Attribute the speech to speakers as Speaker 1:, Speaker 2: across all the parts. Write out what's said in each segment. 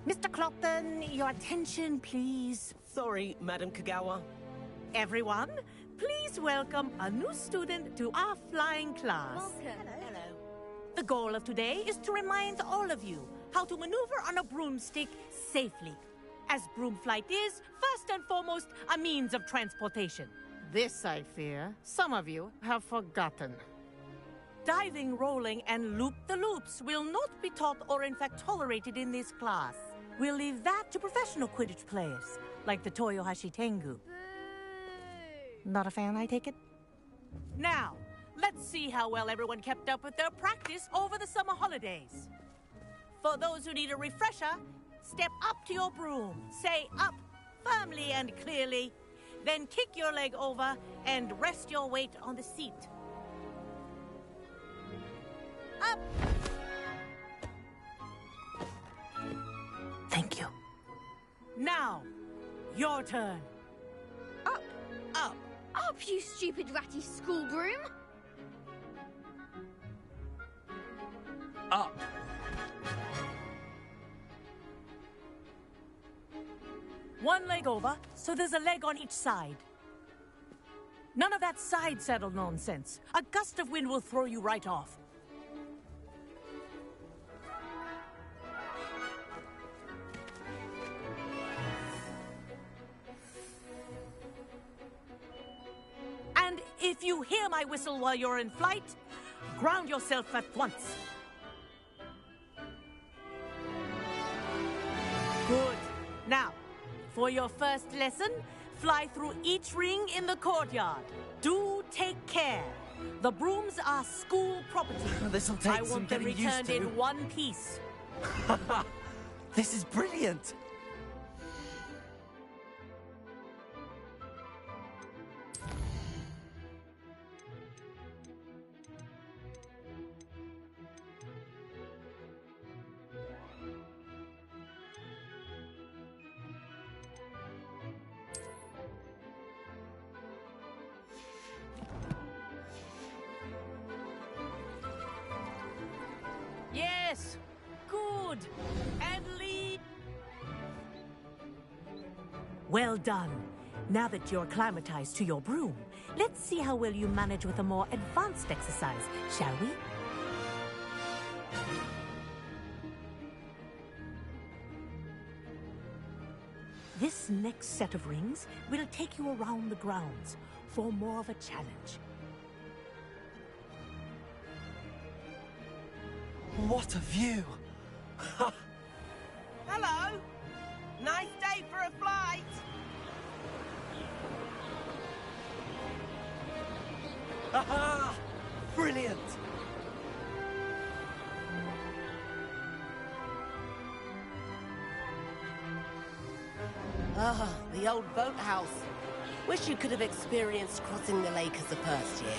Speaker 1: Mr. Clopton, your attention, please.
Speaker 2: Sorry, Madam Kagawa.
Speaker 1: Everyone, please welcome a new student to our flying class.
Speaker 3: Welcome.
Speaker 2: Hello.
Speaker 1: The goal of today is to remind all of you how to maneuver on a broomstick safely, as broom flight is, first and foremost, a means of transportation. This, I fear, some of you have forgotten. Diving, rolling, and loop-the-loops will not be taught or in fact tolerated in this class. We'll leave that to professional Quidditch players, like the Toyohashi Tengu. Not a fan, I take it? Now, let's see how well everyone kept up with their practice over the summer holidays. For those who need a refresher, step up to your broom, say up firmly and clearly, then kick your leg over and rest your weight on the seat. Up! Thank you. Now, your turn.
Speaker 3: Up.
Speaker 2: Up.
Speaker 3: Up, you stupid ratty school broom.
Speaker 2: Up.
Speaker 1: One leg over, so there's a leg on each side. None of that side saddle nonsense. A gust of wind will throw you right off. And if you hear my whistle while you're in flight, ground yourself at once. Good. Now, for your first lesson, fly through each ring in the courtyard. Do take care. The brooms are school property.
Speaker 4: This'll take
Speaker 1: I
Speaker 4: some
Speaker 1: want them
Speaker 4: getting used
Speaker 1: returned
Speaker 4: to.
Speaker 1: in one piece.
Speaker 4: This is brilliant!
Speaker 1: Yes. Good. And lead. Well done. Now that you're acclimatized to your broom, let's see how well you manage with a more advanced exercise, shall we? This next set of rings will take you around the grounds for more of a challenge.
Speaker 4: What a view!
Speaker 2: Hello. Nice day for a flight.
Speaker 4: Aha! Brilliant!
Speaker 2: Ah, the old boathouse. Wish you could have experienced crossing the lake as a first year.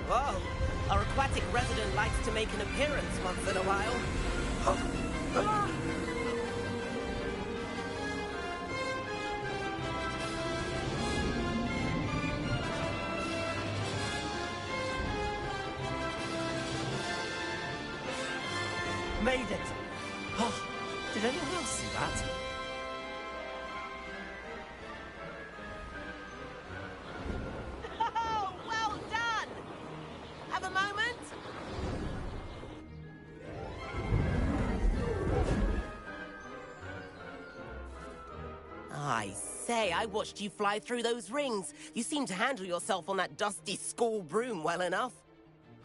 Speaker 2: Whoa, our aquatic resident likes to make an appearance once in a while.
Speaker 4: Made it! Oh, did anyone else see that?
Speaker 2: Oh, well done! Have a moment? I say, I watched you fly through those rings. You seem to handle yourself on that dusty school broom well enough.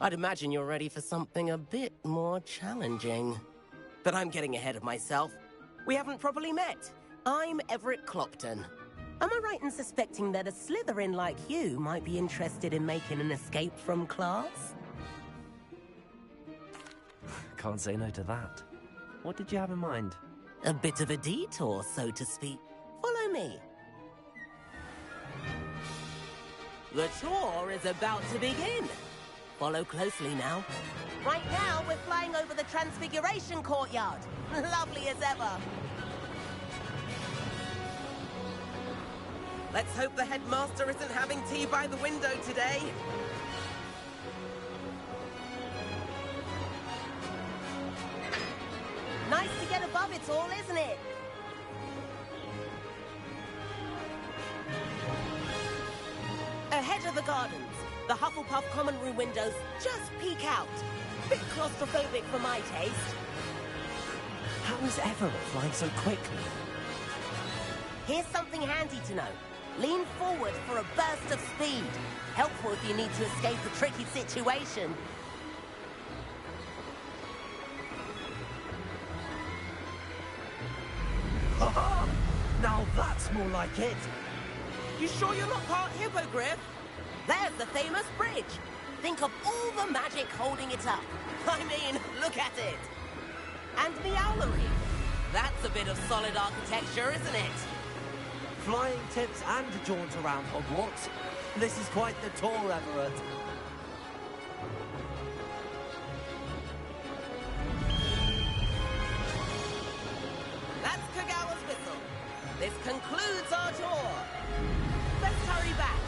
Speaker 2: I'd imagine you're ready for something a bit more challenging. But I'm getting ahead of myself. We haven't properly met. I'm Everett Clopton. Am I right in suspecting that a Slytherin like you might be interested in making an escape from class?
Speaker 4: Can't say no to that. What did you have in mind?
Speaker 2: A bit of a detour, so to speak. Follow me. The tour is about to begin. Follow closely now. Right now, we're flying over the Transfiguration Courtyard. Lovely as ever. Let's hope the headmaster isn't having tea by the window today. Nice to get above it all, isn't it? Ahead of the gardens, the Hufflepuff common room windows just peek out. Bit claustrophobic for my taste.
Speaker 4: How is Everett flying so quickly?
Speaker 2: Here's something handy to know. Lean forward for a burst of speed. Helpful if you need to escape a tricky situation.
Speaker 4: Now that's more like it.
Speaker 2: You sure you're not part hippogriff? There's the famous bridge. Think of all the magic holding it up. I mean, look at it. And the owlery. That's a bit of solid architecture, isn't it?
Speaker 4: Flying tips and a jaunt around Hogwarts. This is quite the tour, Everett.
Speaker 2: That's Kagawa's whistle. This concludes our tour. Let's hurry back.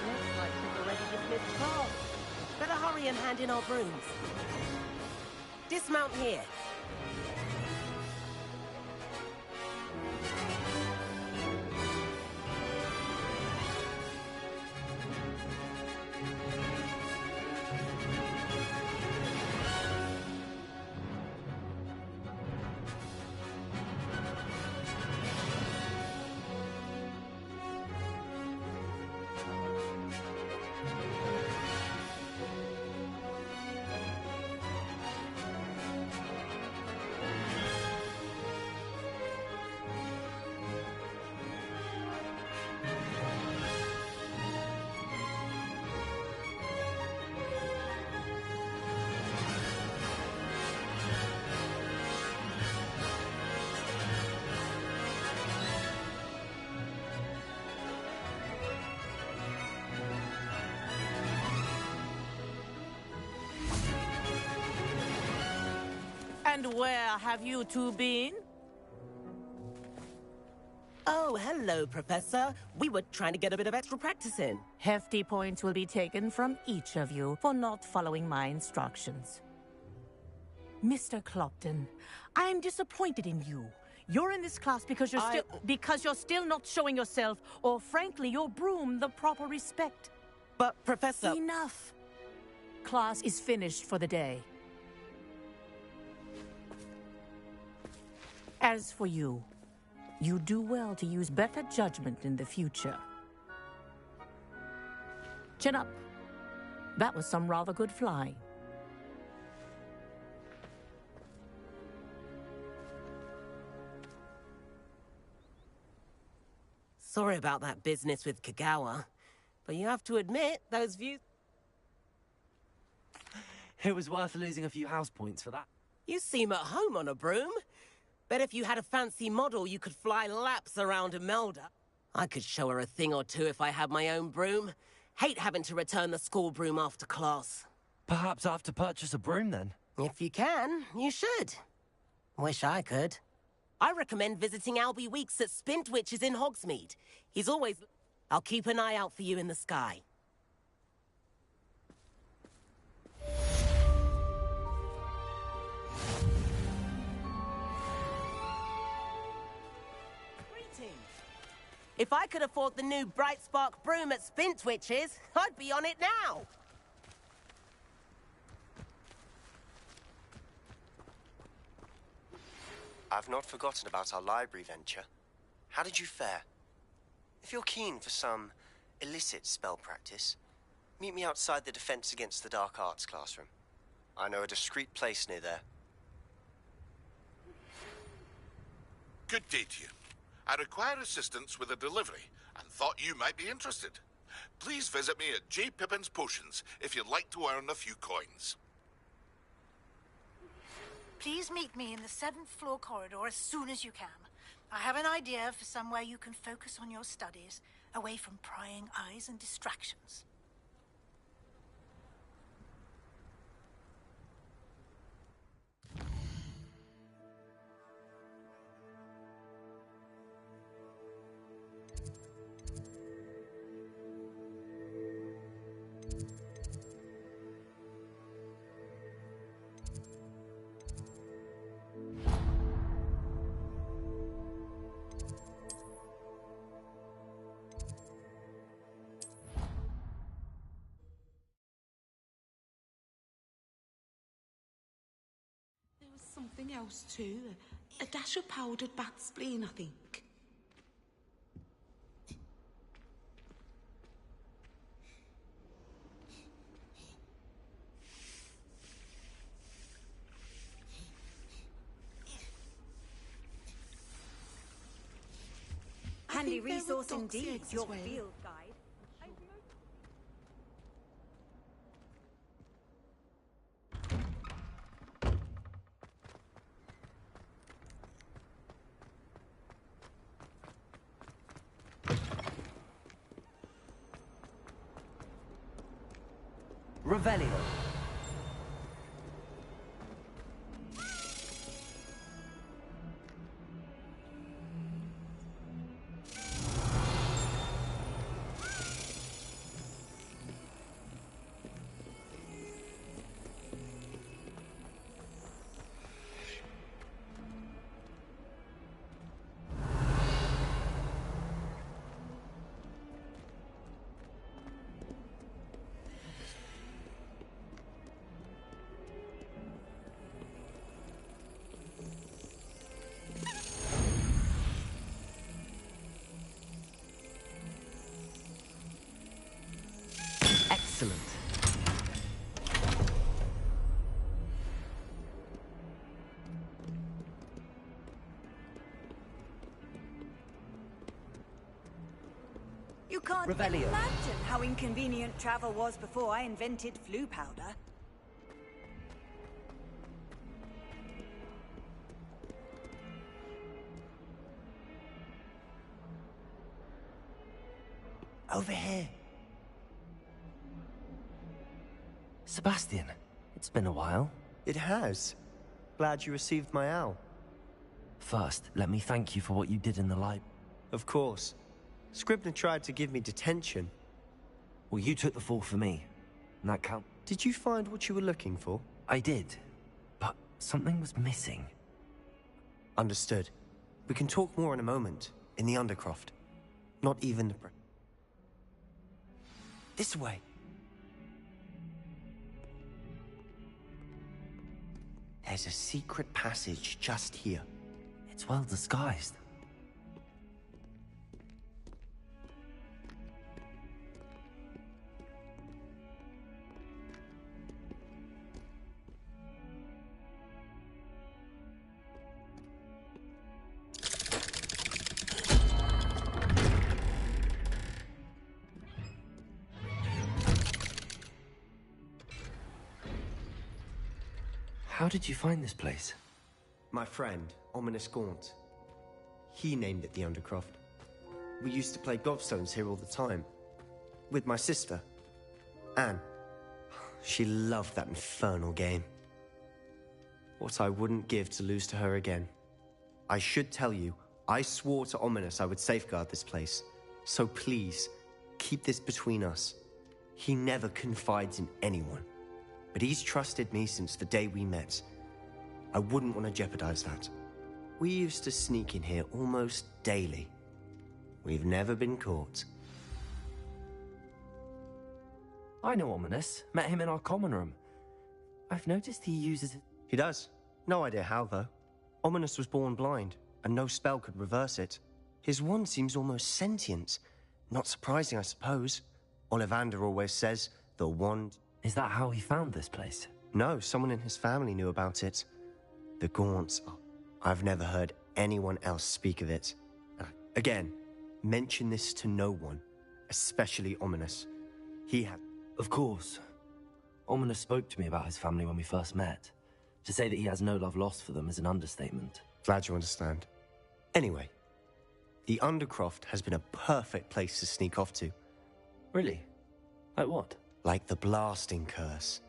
Speaker 2: Looks like we've already dismissed class. Better hurry and hand in our brooms. Dismount here.
Speaker 1: And where have you two been?
Speaker 2: Oh, hello, Professor. We were trying to get a bit of extra practice in.
Speaker 1: Hefty points will be taken from each of you for not following my instructions. Mr. Clopton, I am disappointed in you. You're in this class because you're still not showing yourself, or frankly, your broom the proper respect.
Speaker 2: But, Professor...
Speaker 1: Enough. Class is finished for the day. As for you, you do well to use better judgment in the future. Chin up. That was some rather good flying.
Speaker 2: Sorry about that business with Kagawa, but you have to admit, those views...
Speaker 4: It was worth losing a few house points for that.
Speaker 2: You seem at home on a broom. Bet if you had a fancy model, you could fly laps around Imelda. I could show her a thing or two if I had my own broom. Hate having to return the school broom after class.
Speaker 4: Perhaps I have to purchase a broom then?
Speaker 2: If you can, you should. Wish I could. I recommend visiting Albie Weeks at Spintwitches in Hogsmeade. He's always... I'll keep an eye out for you in the sky. Greetings. If I could afford the new Bright Spark broom at Spintwitches, I'd be on it now.
Speaker 5: I've not forgotten about our library venture. How did you fare? If you're keen for some illicit spell practice, meet me outside the Defense Against the Dark Arts classroom. I know a discreet place near there.
Speaker 6: Good day to you. I require assistance with a delivery and thought you might be interested. Please visit me at J. Pippin's Potions if you'd like to earn a few coins.
Speaker 7: Please meet me in the 7th floor corridor as soon as you can. I have an idea for somewhere you can focus on your studies, away from prying eyes and distractions.
Speaker 8: Something else too. A dash of powdered bat spleen, I think.
Speaker 1: Handy resource indeed, your field guide.
Speaker 4: Revelio. Excellent.
Speaker 1: You can't
Speaker 4: Revelio.
Speaker 1: imagine how inconvenient travel was before I invented flu powder.
Speaker 4: Over here. Sebastian, it's been a while.
Speaker 5: It has. Glad you received my owl.
Speaker 4: First, let me thank you for what you did in the light.
Speaker 5: Of course. Scribner tried to give me detention.
Speaker 4: Well, you took the fall for me. And that count.
Speaker 5: Did you find what you were looking for?
Speaker 4: I did. But something was missing.
Speaker 5: Understood. We can talk more in a moment. In the Undercroft. Not even the... This way. There's a secret passage just here.
Speaker 4: It's well disguised. How did you find this place?
Speaker 5: My friend, Ominous Gaunt. He named it the Undercroft. We used to play gobstones here all the time. With my sister, Anne. She loved that infernal game. What I wouldn't give to lose to her again. I should tell you, I swore to Ominous I would safeguard this place. So please, keep this between us. He never confides in anyone. But he's trusted me since the day we met. I wouldn't want to jeopardize that. We used to sneak in here almost daily. We've never been caught.
Speaker 4: I know Ominous. Met him in our common room. I've noticed he uses it.
Speaker 5: He does. No idea how, though. Ominous was born blind, and no spell could reverse it. His wand seems almost sentient. Not surprising, I suppose. Ollivander always says, the wand...
Speaker 4: Is that how he found this place?
Speaker 5: No, someone in his family knew about it. The Gaunts. I've never heard anyone else speak of it. Again, mention this to no one, especially Ominous. He had...
Speaker 4: Of course. Ominous spoke to me about his family when we first met. To say that he has no love lost for them is an understatement.
Speaker 5: Glad you understand. Anyway, the Undercroft has been a perfect place to sneak off to.
Speaker 4: Really? Like what?
Speaker 5: Like the blasting curse.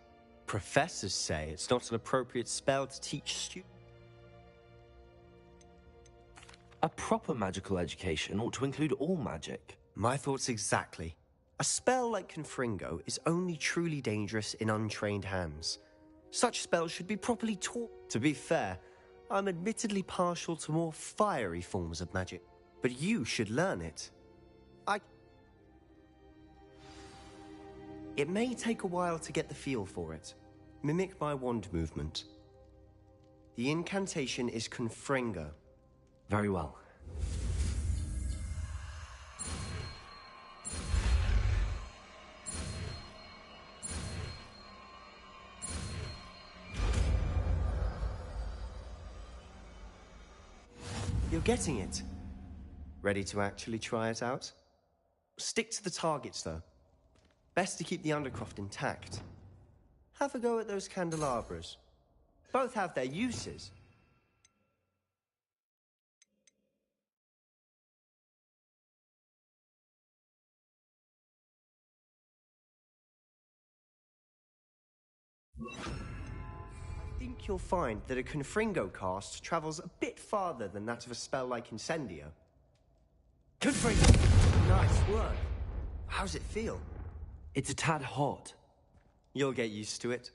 Speaker 5: Professors say it's not an appropriate spell to teach students.
Speaker 4: A proper magical education ought to include all magic.
Speaker 5: My thoughts exactly. A spell like Confringo is only truly dangerous in untrained hands. Such spells should be properly taught. To be fair, I'm admittedly partial to more fiery forms of magic, but you should learn it. It may take a while to get the feel for it. Mimic my wand movement. The incantation is Confringo.
Speaker 4: Very well.
Speaker 5: You're getting it. Ready to actually try it out? Stick to the targets, though. Best to keep the Undercroft intact. Have a go at those candelabras. Both have their uses. I think you'll find that a Confringo cast travels a bit farther than that of a spell like Incendio. Confringo! Nice work. How's it feel?
Speaker 4: It's a tad hot.
Speaker 5: You'll get used to it.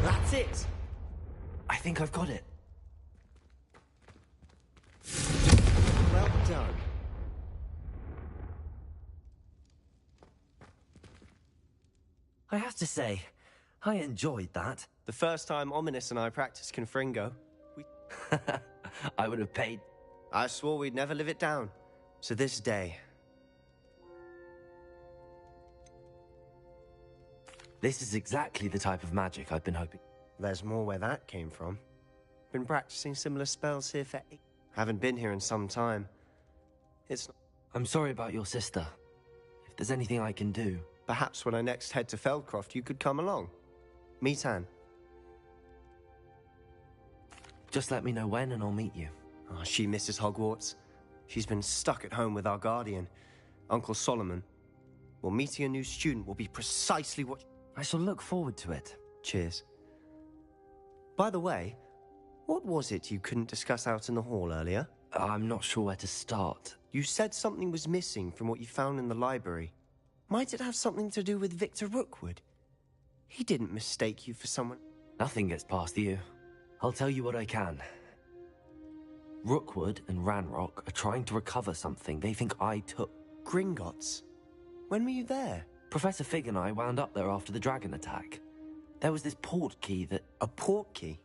Speaker 5: That's it!
Speaker 4: I think I've got it.
Speaker 5: Well done.
Speaker 4: I have to say, I enjoyed that.
Speaker 5: The first time Ominous and I practiced Confringo,
Speaker 4: I would have paid.
Speaker 5: I swore we'd never live it down. To this day.
Speaker 4: This is exactly the type of magic I've been hoping.
Speaker 5: There's more where that came from. Been practicing similar spells here for 8. Haven't been here in some time. It's not...
Speaker 4: I'm sorry about your sister. If there's anything I can do...
Speaker 5: Perhaps when I next head to Feldcroft, you could come along. Meet Anne.
Speaker 4: Just let me know when and I'll meet you.
Speaker 5: Oh, she misses Hogwarts. She's been stuck at home with our guardian, Uncle Solomon. Well, meeting a new student will be precisely what...
Speaker 4: I shall look forward to it.
Speaker 5: Cheers. By the way, what was it you couldn't discuss out in the hall earlier?
Speaker 4: I'm not sure where to start.
Speaker 5: You said something was missing from what you found in the library. Might it have something to do with Victor Rookwood? He didn't mistake you for someone...
Speaker 4: Nothing gets past you. I'll tell you what I can. Rookwood and Ranrock are trying to recover something they think I took.
Speaker 5: Gringotts? When were you there?
Speaker 4: Professor Fig and I wound up there after the dragon attack. There was this port key that...
Speaker 5: A port key?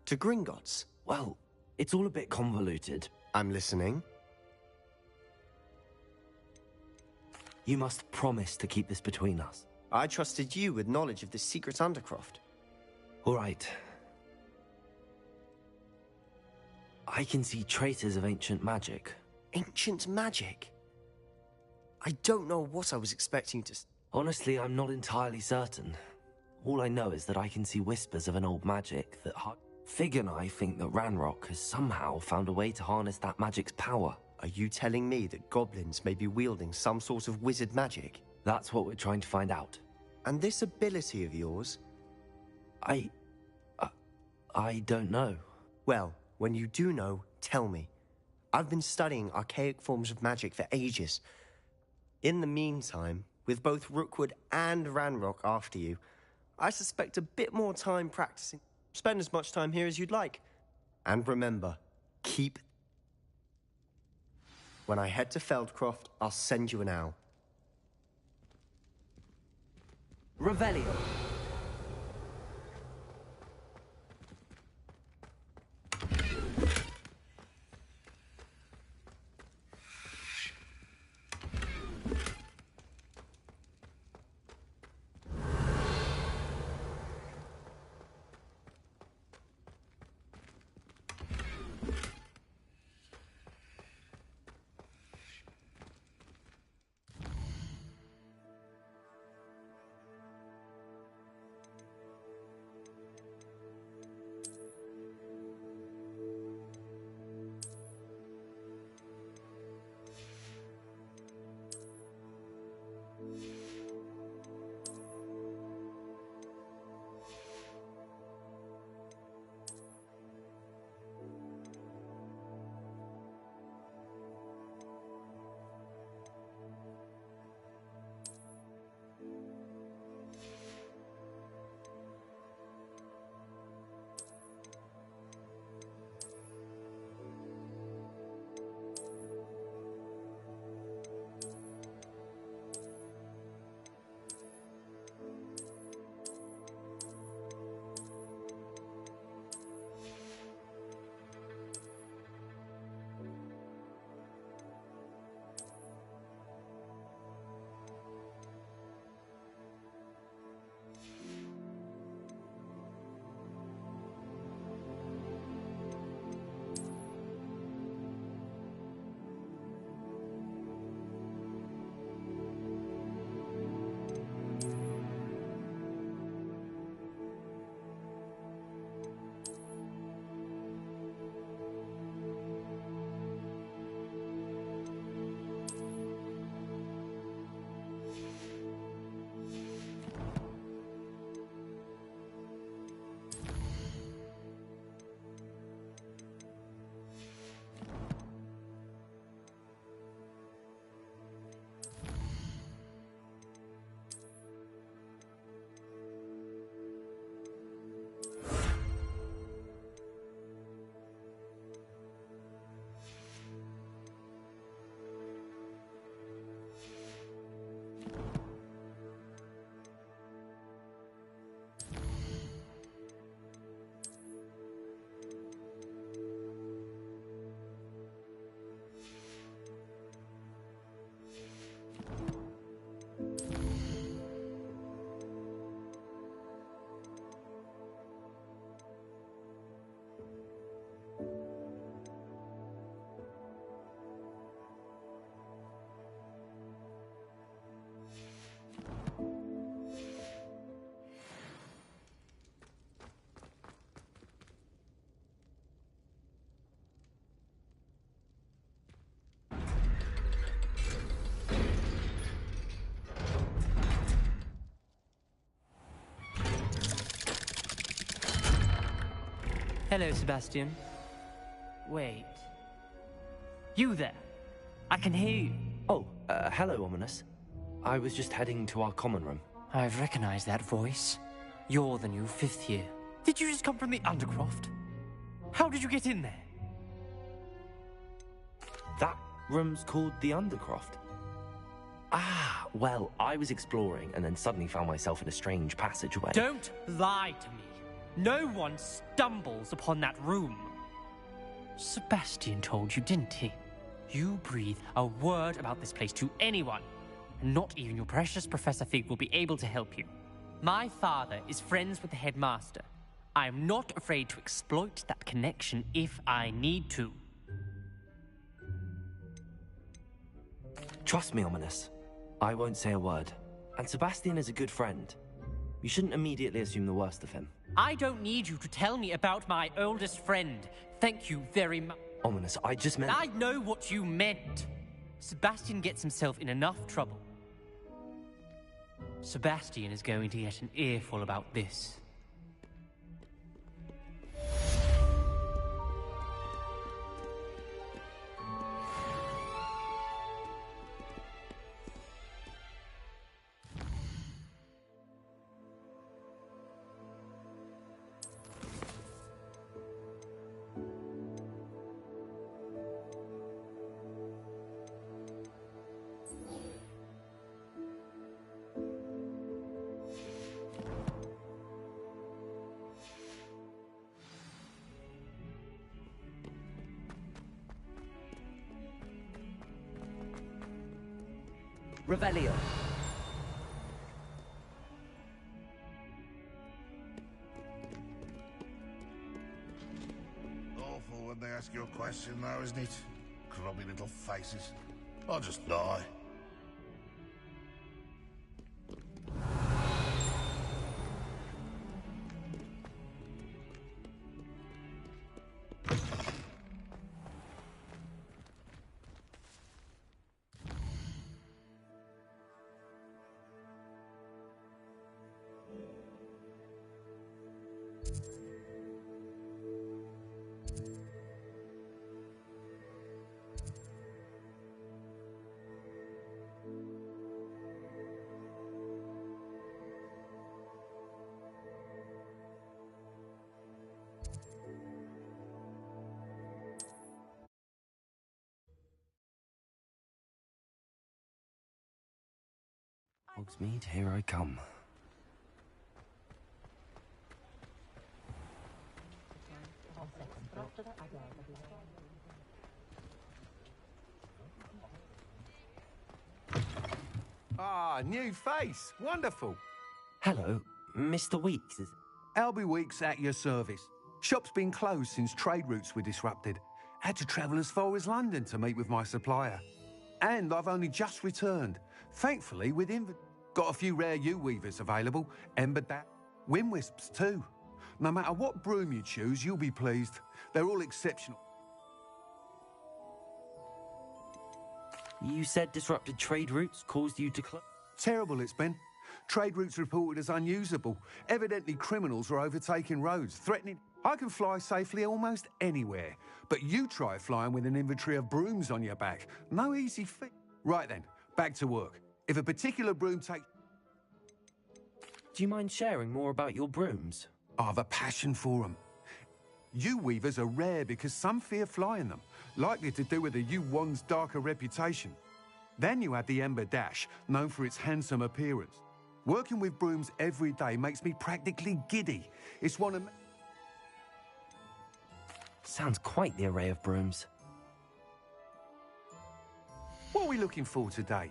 Speaker 5: To Gringotts?
Speaker 4: Well, it's all a bit convoluted.
Speaker 5: I'm listening.
Speaker 4: You must promise to keep this between us.
Speaker 5: I trusted you with knowledge of this secret Undercroft.
Speaker 4: All right. I can see traces of ancient magic.
Speaker 5: Ancient magic? I don't know what I was expecting to...
Speaker 4: Honestly, I'm not entirely certain. All I know is that I can see whispers of an old magic that... Fig and I think that Ranrock has somehow found a way to harness that magic's power.
Speaker 5: Are you telling me that goblins may be wielding some sort of wizard magic?
Speaker 4: That's what we're trying to find out.
Speaker 5: And this ability of yours?
Speaker 4: I don't know.
Speaker 5: Well, when you do know, tell me. I've been studying archaic forms of magic for ages. In the meantime, with both Rookwood and Ranrock after you, I suspect a bit more time practicing. Spend as much time here as you'd like. And remember, keep... When I head to Feldcroft, I'll send you an owl.
Speaker 4: Revelio.
Speaker 9: Hello, Sebastian. Wait. You there? I can hear you.
Speaker 4: Oh, hello, Ominous. I was just heading to our common room.
Speaker 9: I've recognized that voice. You're the new fifth year. Did you just come from the Undercroft? How did you get in there?
Speaker 4: That room's called the Undercroft. Ah, well, I was exploring and then suddenly found myself in a strange passageway.
Speaker 9: Don't lie to me. No one stumbles upon that room. Sebastian told you, didn't he? You breathe a word about this place to anyone, and not even your precious Professor Fig will be able to help you. My father is friends with the headmaster. I am not afraid to exploit that connection if I need to.
Speaker 4: Trust me, Ominous. I won't say a word. And Sebastian is a good friend. You shouldn't immediately assume the worst of him.
Speaker 9: I don't need you to tell me about my oldest friend. Thank you very much.
Speaker 4: Ominous, I just meant...
Speaker 9: I know what you meant. Sebastian gets himself in enough trouble. Sebastian is going to get an earful about this.
Speaker 4: Revelio.
Speaker 6: Awful when they ask you a question now, isn't it? Grubby little faces. I'll just die.
Speaker 4: Hogsmeade, here I come.
Speaker 10: Ah, new face. Wonderful.
Speaker 4: Hello, Mr. Weeks.
Speaker 10: Albie Weeks at your service. Shop's been closed since trade routes were disrupted. Had to travel as far as London to meet with my supplier. And I've only just returned. Thankfully, with got a few rare U-weavers available. Ember Wind Wisps too. No matter what broom you choose, you'll be pleased. They're all exceptional.
Speaker 4: You said disrupted trade routes caused you to close?
Speaker 10: Terrible it's been. Trade routes reported as unusable. Evidently criminals are overtaking roads, threatening... I can fly safely almost anywhere, but you try flying with an inventory of brooms on your back. No easy feat. Right then, back to work. If a particular broom takes...
Speaker 4: Do you mind sharing more about your brooms?
Speaker 10: I've a passion for them. U-weavers are rare because some fear flying them, likely to do with the U-wand's darker reputation. Then you have the Ember Dash, known for its handsome appearance. Working with brooms every day makes me practically giddy. It's one of...
Speaker 4: Sounds quite the array of brooms.
Speaker 10: What are we looking for today?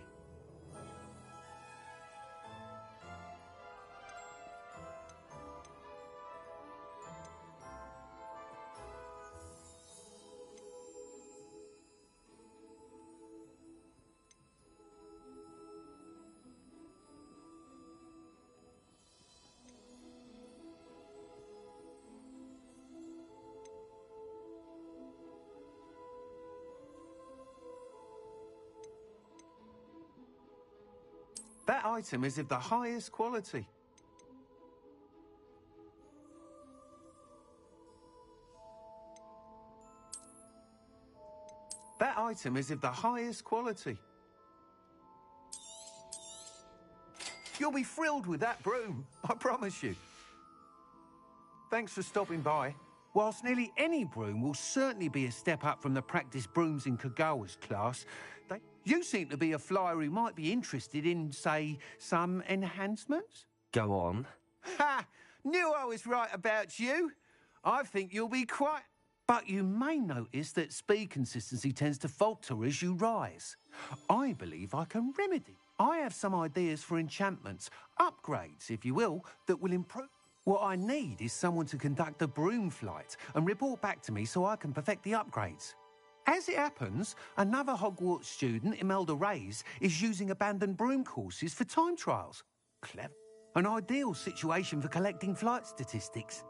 Speaker 10: That item is of the highest quality. That item is of the highest quality. You'll be thrilled with that broom, I promise you. Thanks for stopping by. Whilst nearly any broom will certainly be a step up from the practice brooms in Kagawa's class, you seem to be a flyer who might be interested in, say, some enhancements?
Speaker 4: Go on.
Speaker 10: Ha! Knew I was right about you. I think you'll be quite... But you may notice that speed consistency tends to falter as you rise. I believe I can remedy. I have some ideas for enchantments, upgrades, if you will, that will improve. What I need is someone to conduct a broom flight and report back to me so I can perfect the upgrades. As it happens, another Hogwarts student, Imelda Reyes, is using abandoned broom courses for time trials. Clever. An ideal situation for collecting flight statistics.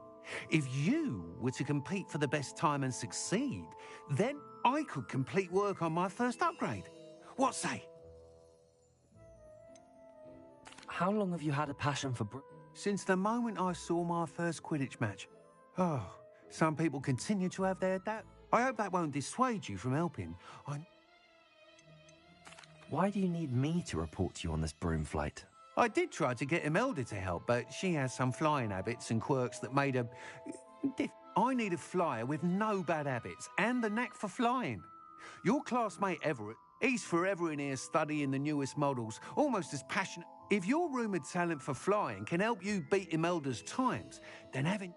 Speaker 10: If you were to compete for the best time and succeed, then I could complete work on my first upgrade. What say?
Speaker 4: How long have you had a passion for
Speaker 10: Since the moment I saw my first Quidditch match. Oh, some people continue to have their doubt. I hope that won't dissuade you from helping.
Speaker 4: Why do you need me to report to you on this broom flight?
Speaker 10: I did try to get Imelda to help, but she has some flying habits and quirks that made her... I need a flyer with no bad habits and the knack for flying. Your classmate Everett, he's forever in here studying the newest models, almost as passionate. If your rumoured talent for flying can help you beat Imelda's times, then having...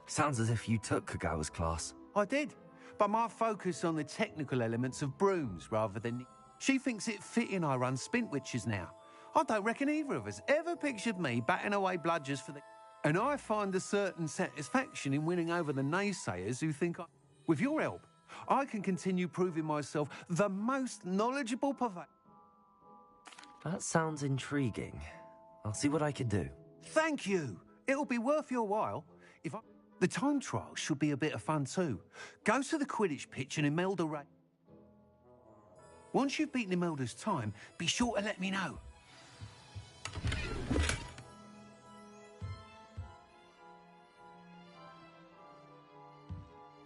Speaker 4: Sounds as if you took Kagawa's class.
Speaker 10: I did, but my focus on the technical elements of brooms rather than... She thinks it fitting I run Spintwitches now. I don't reckon either of us ever pictured me batting away bludgers for the... And I find a certain satisfaction in winning over the naysayers who think I... With your help, I can continue proving myself the most knowledgeable purveyor.
Speaker 4: That sounds intriguing. I'll see what I can do.
Speaker 10: Thank you. It'll be worth your while. The time trial should be a bit of fun too. Go to the Quidditch pitch and Imelda Rey. Once you've beaten Imelda's time, be sure to let me know.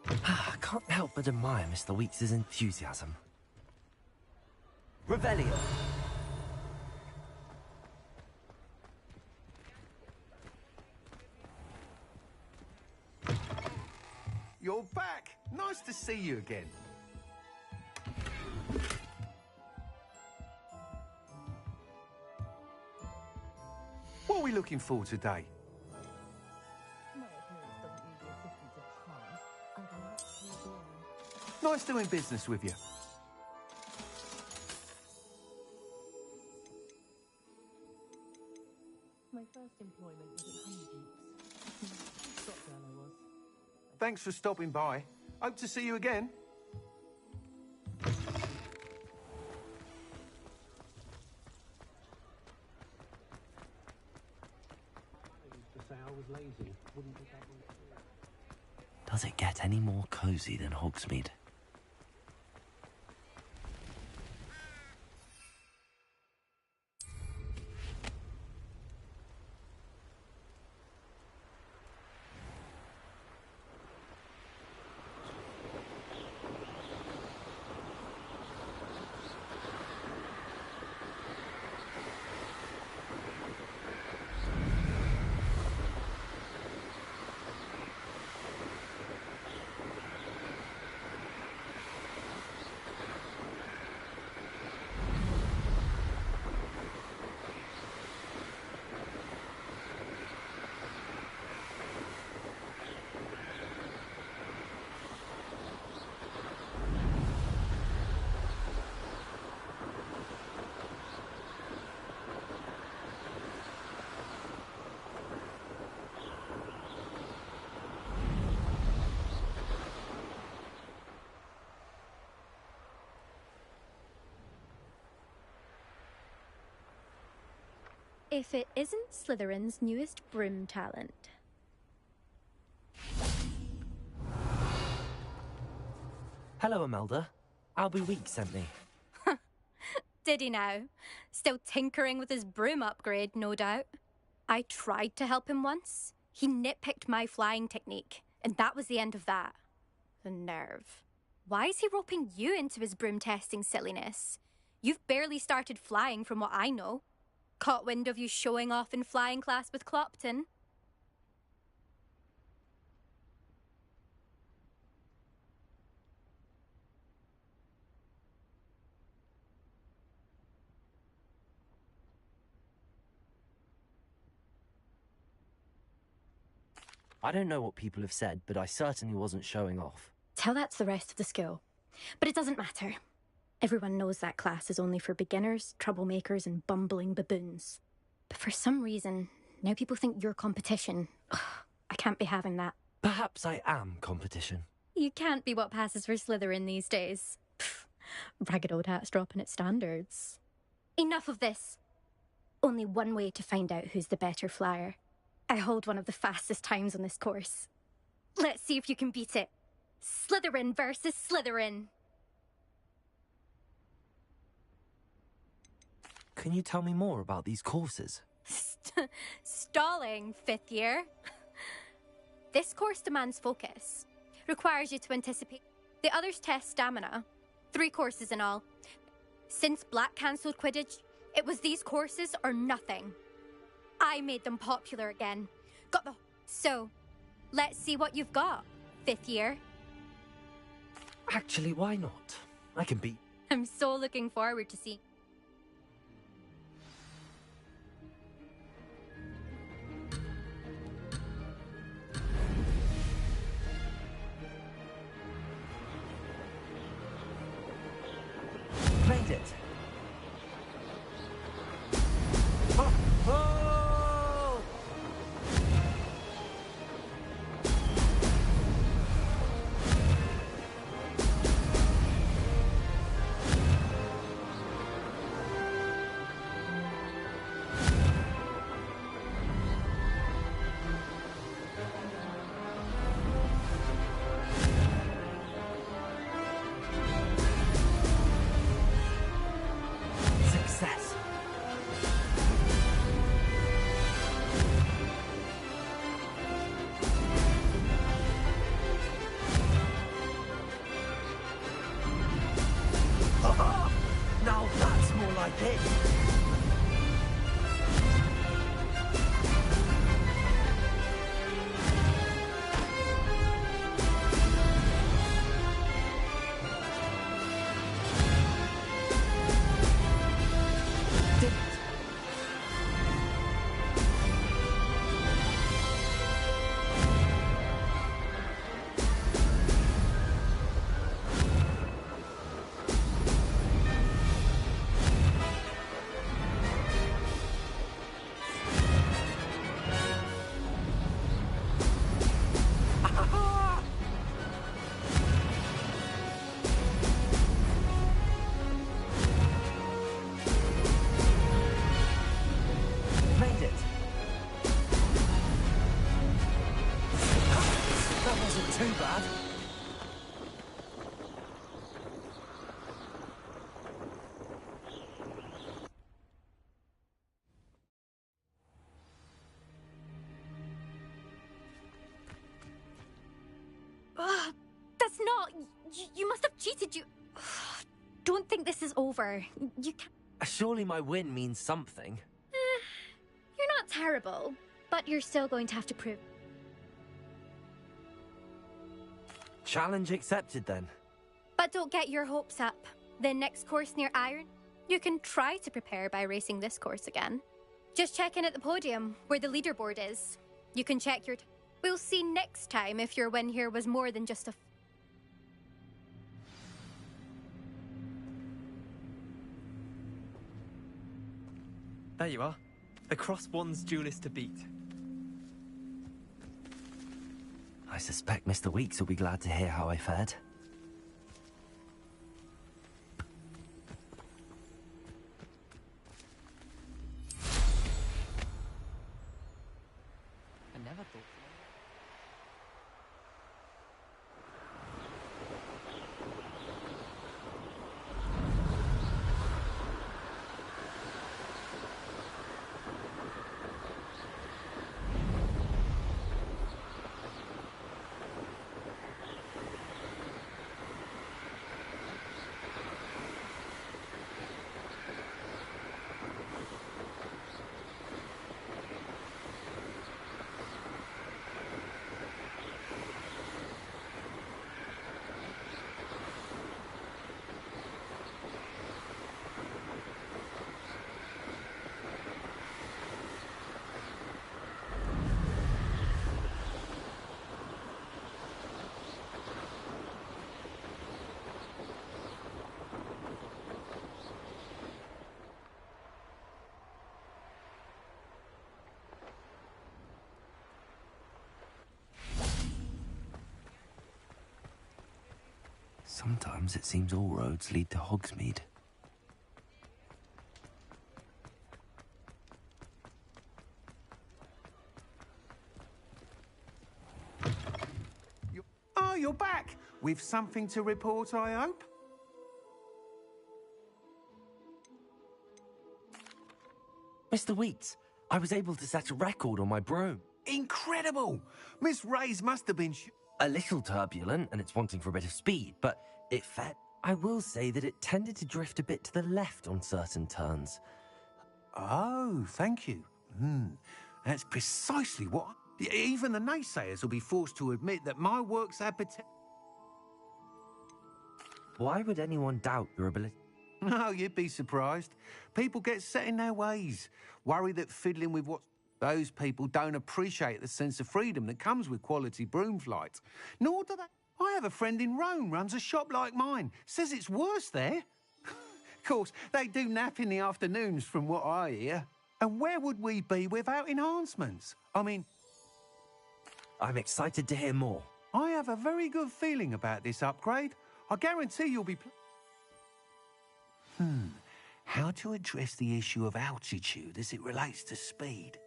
Speaker 4: I can't help but admire Mr. Weeks' enthusiasm. Revelio.
Speaker 10: You're back. Nice to see you again. What are we looking for today? Nice doing business with you.
Speaker 11: My first employment was at Honeydeep's. Shop girl I was.
Speaker 10: Thanks for stopping by. Hope to see you again.
Speaker 4: Does it get any more cozy than Hogsmeade?
Speaker 3: If it isn't Slytherin's newest broom talent.
Speaker 4: Hello, Imelda. Albie Weeks sent me.
Speaker 3: Did he now? Still tinkering with his broom upgrade, no doubt. I tried to help him once. He nitpicked my flying technique, and that was the end of that. The nerve. Why is he roping you into his broom testing silliness? You've barely started flying from what I know. Caught wind of you showing off in flying class with Clopton.
Speaker 4: I don't know what people have said, but I certainly wasn't showing off.
Speaker 3: Tell that to the rest of the school. But it doesn't matter. Everyone knows that class is only for beginners, troublemakers, and bumbling baboons. But for some reason, now people think you're competition. Ugh, I can't be having that.
Speaker 4: Perhaps I am competition.
Speaker 3: You can't be what passes for Slytherin these days. Pfft, ragged old hat's dropping its standards. Enough of this. Only one way to find out who's the better flyer. I hold one of the fastest times on this course. Let's see if you can beat it. Slytherin versus Slytherin.
Speaker 4: Can you tell me more about these courses?
Speaker 3: Stalling, 5th year. This course demands focus. Requires you to anticipate. The others test stamina. 3 courses in all. Since Black cancelled Quidditch, it was these courses or nothing. I made them popular again. So, let's see what you've got, 5th year.
Speaker 4: Actually, why not? I can beat...
Speaker 3: I'm so looking forward to seeing...
Speaker 4: Made it! Oh! Oh! Success! Now that's more like it! Did it! Made it! That wasn't too bad.
Speaker 3: That's not... You must have cheated, you... Don't think this is over. You can't...
Speaker 4: Surely my win means something.
Speaker 3: You're not terrible, but you're still going to have to prove...
Speaker 4: Challenge accepted then.
Speaker 3: But don't get your hopes up. The next course near Iron, you can try to prepare by racing this course again. Just check in at the podium, where the leaderboard is. You can check your... We'll see next time if your win here was more than just a...
Speaker 12: There you are. The Cross Wands duelist to beat.
Speaker 4: I suspect Mr. Weeks will be glad to hear how I fared.
Speaker 9: I never thought...
Speaker 4: Sometimes it seems all roads lead to Hogsmeade.
Speaker 10: Oh, you're back! With something to report, I hope?
Speaker 4: Mr. Wheats, I was able to set a record on my broom.
Speaker 10: Incredible! Miss Ray's must have been
Speaker 4: A little turbulent, and it's wanting for a bit of speed, but it fed. I will say that it tended to drift a bit to the left on certain turns.
Speaker 10: Oh, thank you. That's precisely what... Even the naysayers will be forced to admit that my works have potential.
Speaker 4: Why would anyone doubt your ability?
Speaker 10: No, you'd be surprised. People get set in their ways, worry that fiddling with what... Those people don't appreciate the sense of freedom that comes with quality broom flight. Nor do they... I have a friend in Rome runs a shop like mine. Says it's worse there. Of course, they do nap in the afternoons from what I hear. And where would we be without enhancements? I mean...
Speaker 4: I'm excited to hear more.
Speaker 10: I have a very good feeling about this upgrade. I guarantee you'll be... How to address the issue of altitude as it relates to speed?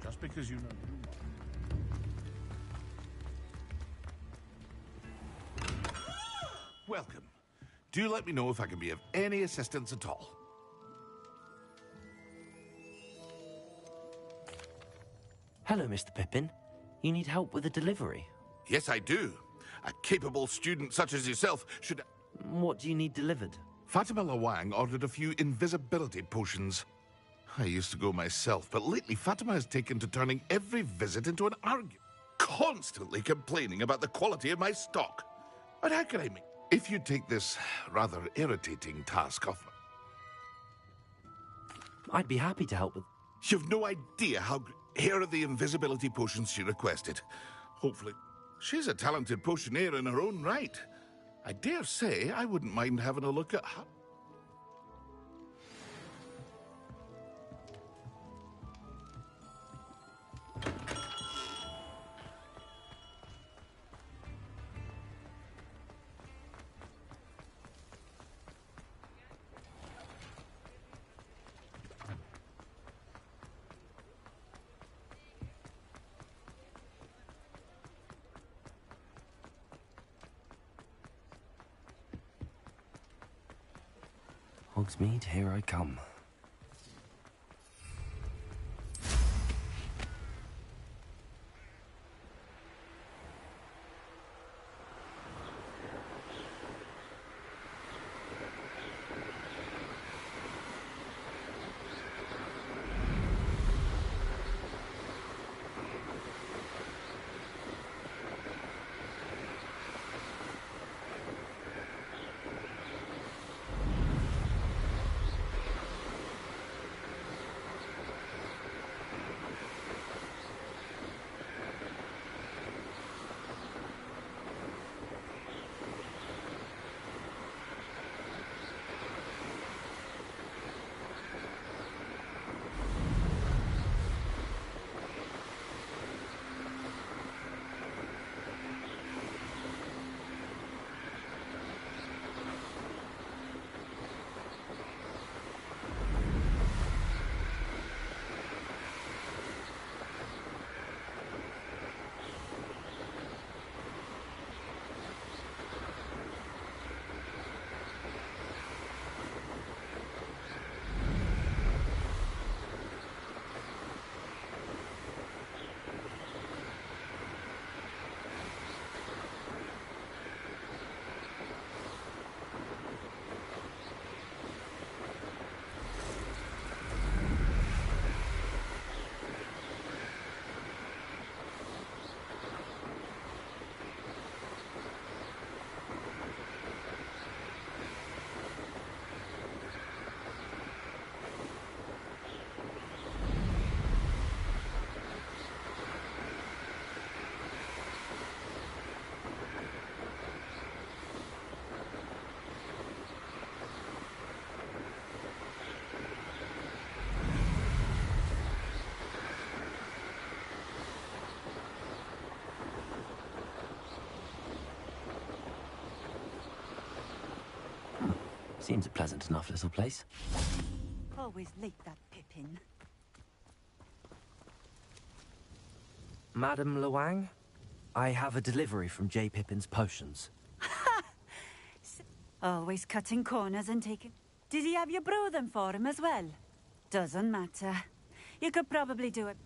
Speaker 6: Just because you know Welcome. Do let me know if I can be of any assistance at all.
Speaker 4: Hello, Mr. Pippin. You need help with a delivery?
Speaker 6: Yes, I do. A capable student such as yourself should...
Speaker 4: What do you need delivered?
Speaker 6: Fatima Lawang ordered a few invisibility potions. I used to go myself, but lately Fatima has taken to turning every visit into an argument, constantly complaining about the quality of my stock. But how can I make... If you take this rather irritating task off...
Speaker 4: I'd be happy to help with...
Speaker 6: You've no idea how... Here are the invisibility potions she requested. Hopefully... She's a talented potioneer in her own right. I dare say I wouldn't mind having a look at her...
Speaker 4: Hogsmeade, here I come. Seems a pleasant enough little place.
Speaker 13: Always like that Pippin.
Speaker 4: Madam Luang, I have a delivery from J. Pippin's potions.
Speaker 13: Always cutting corners and taking... Did he have you brew them for him as well? Doesn't matter. You could probably do it.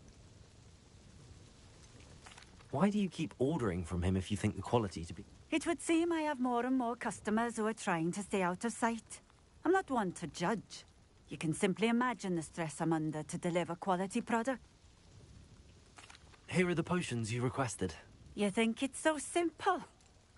Speaker 4: Why do you keep ordering from him if you think the quality to be...
Speaker 13: It would seem I have more and more customers who are trying to stay out of sight. I'm not one to judge. You can simply imagine the stress I'm under to deliver quality product.
Speaker 4: Here are the potions you requested.
Speaker 13: You think it's so simple?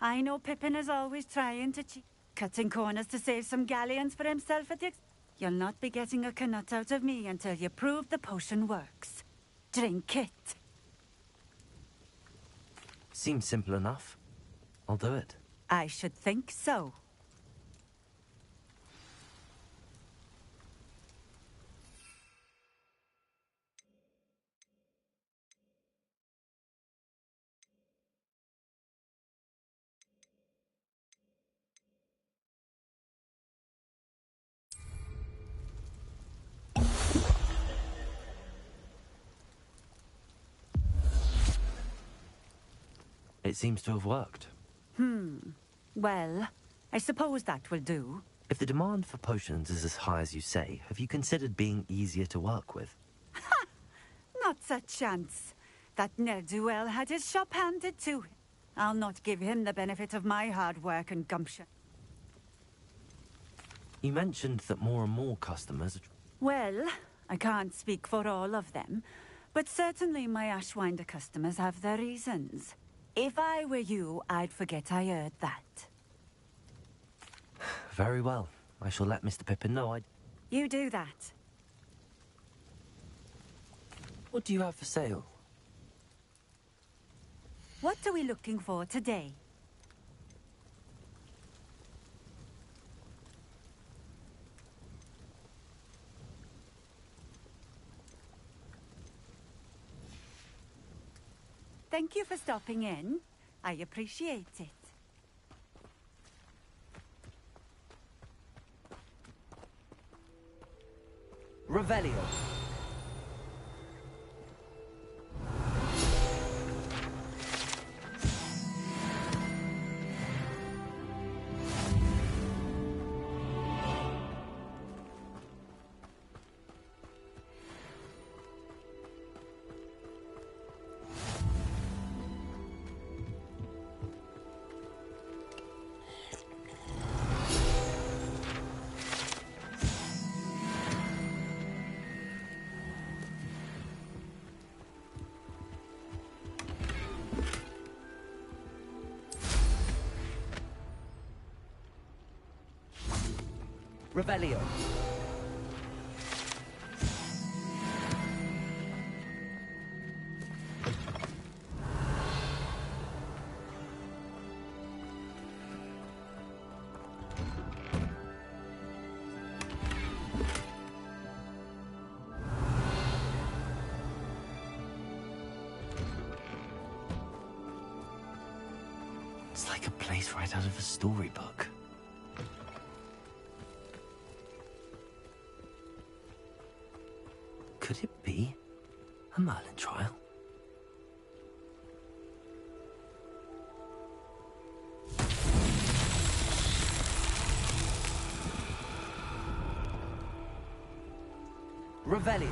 Speaker 13: I know Pippin is always trying to cheat. Cutting corners to save some galleons for himself at the... You'll not be getting a canut out of me until you prove the potion works. Drink it.
Speaker 4: Seems simple enough. I'll do it.
Speaker 13: I should think so.
Speaker 4: It seems to have worked.
Speaker 13: Well, I suppose that will do.
Speaker 4: If the demand for potions is as high as you say, have you considered being easier to work with?
Speaker 13: Not a chance. That ne'er-do-well had his shop handed to him. I'll not give him the benefit of my hard work and gumption.
Speaker 4: You mentioned that more and more customers...
Speaker 13: Well, I can't speak for all of them, but certainly my Ashwinder customers have their reasons. If I were you, I'd forget I heard that.
Speaker 4: Very well. I shall let Mr. Pippin know
Speaker 13: You do that.
Speaker 4: What do you have for sale?
Speaker 13: What are we looking for today? Thank you for stopping in. I appreciate it.
Speaker 4: Revelio. Revelio. It's like a place right out of a storybook. Could it be a Merlin trial? Revelio.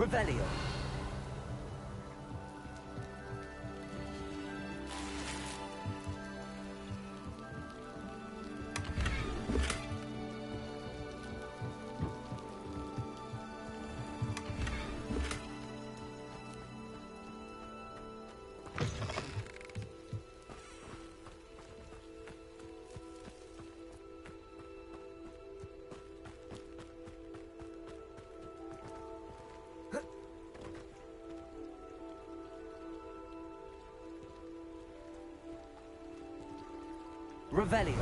Speaker 4: Revelio. Revelio.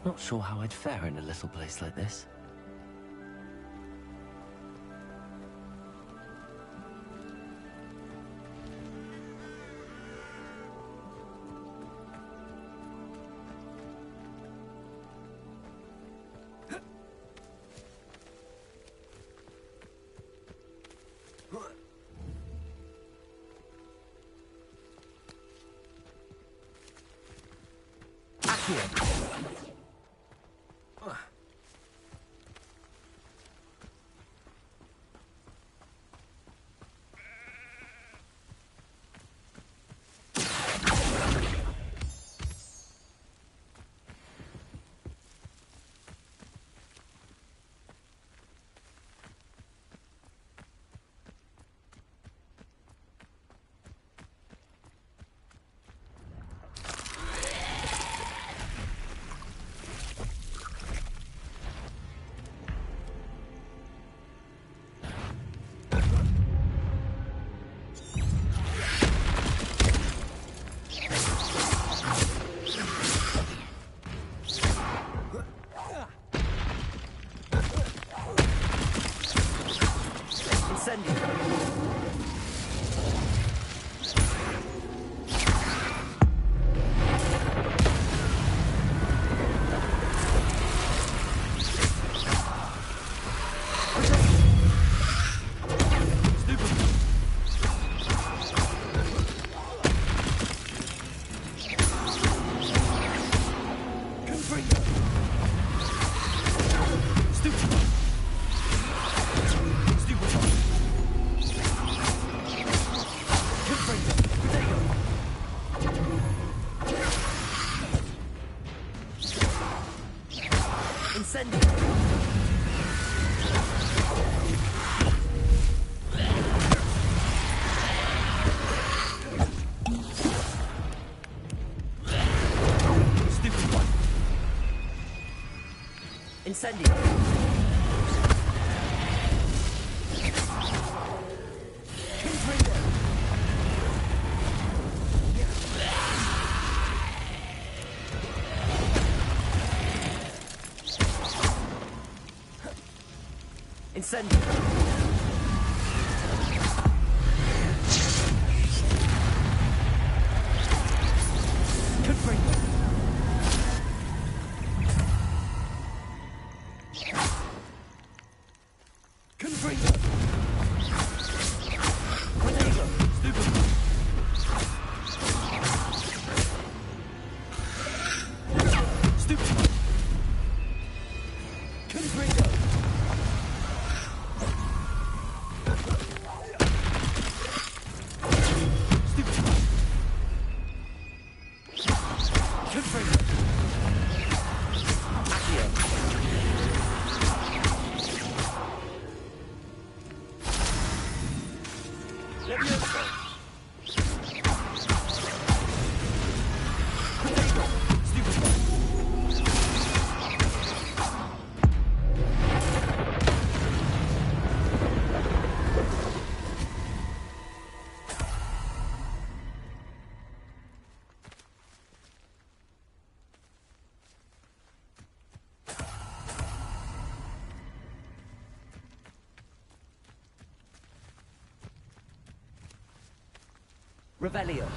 Speaker 4: Not sure how I'd fare in a little place like this. Incendio. Incendio. Revelio.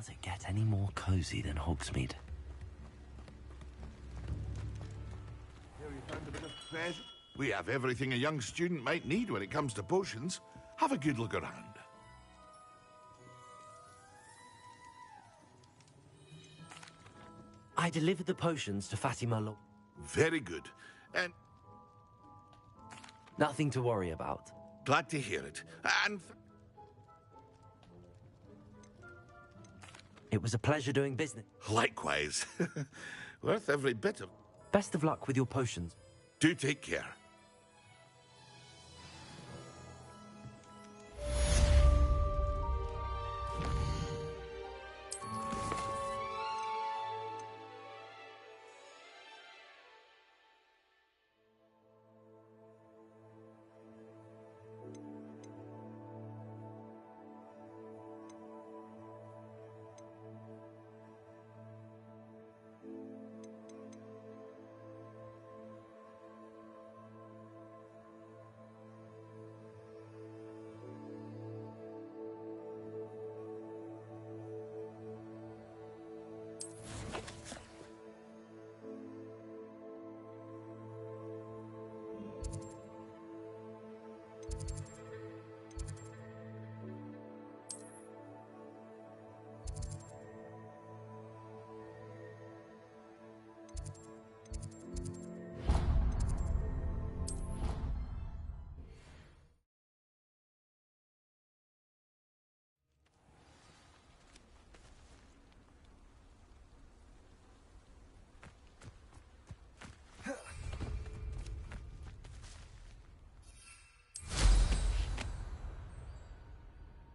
Speaker 4: Does it get any more cozy than Hogsmeade?
Speaker 6: We have everything a young student might need when it comes to potions. Have a good look around.
Speaker 4: I delivered the potions to Fatima Lo.
Speaker 6: Very good. And
Speaker 4: Nothing to worry about.
Speaker 6: glad to hear it. And
Speaker 4: It was a pleasure doing business.
Speaker 6: likewise. Worth every bit of...
Speaker 4: Best of luck with your potions.
Speaker 6: Do take care.